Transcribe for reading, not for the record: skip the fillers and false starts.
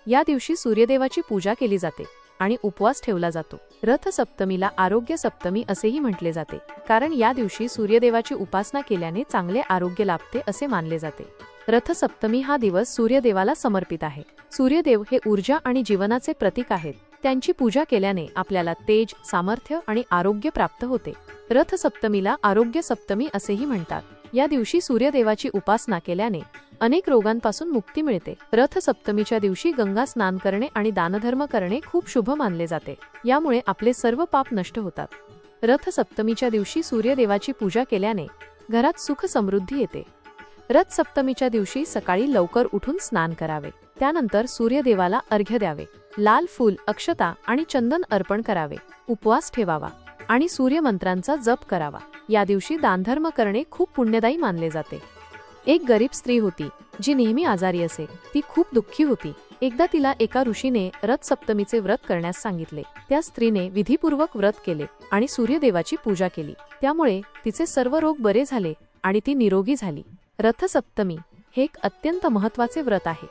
या दिवशी सूर्यदेवाची पूजा केली जाते आणि उपवास ठेवला जातो। रथ सप्तमीला आरोग्य सप्तमी असेही म्हटले जाते, कारण या दिवशी सूर्यदेवाची उपासना केल्याने चांगले आरोग्य लाभते असे मानले जाते। रथ सप्तमी हा दिवस सूर्यदेवाला समर्पित आहे। सूर्यदेव हे ऊर्जा आणि जीवनाचे प्रतीक आहेत। त्यांची पूजा केल्याने आपल्याला तेज, सामर्थ्य आणि आरोग्य प्राप्त होते। रथ सप्तमीला आरोग्य सप्तमी असेही म्हणतात। या दिवशी सूर्यदेवाची उपासना केल्याने अनेक रोगांपासून मुक्ती मिळते। रथ सप्तमीच्या दिवशी गंगा स्नान करणे आणि दानधर्म करणे खूप शुभ मानले जाते। यामुळे आपले सर्व पाप नष्ट होतात। रथ सप्तमीच्या दिवशी सूर्यदेवाची पूजा केल्याने घरात सुख समृद्धी येते। रथ सप्तमीच्या दिवशी सकाळी लवकर उठून स्नान करावे, त्यानंतर सूर्यदेवाला अर्घ्य द्यावे, लाल फूल, अक्षता आणि चंदन अर्पण करावे, उपवास ठेवावा आणि सूर्यमंत्रांचा जप करावा। या दिवशी दानधर्म करणे खूप पुण्यदायी मानले जाते। एक गरीब स्त्री होती जी नेहमी आजारी असे। ती खूप दुःखी होती। एकदा तिला एका ऋषीने रथ सप्तमीचे व्रत करण्यास सांगितले। त्या स्त्रीने विधीपूर्वक व्रत केले आणि सूर्यदेवाची पूजा केली। त्यामुळे तिचे सर्व रोग बरे झाले आणि ती निरोगी झाली। रथ सप्तमी हे एक अत्यंत महत्त्वाचे व्रत आहे।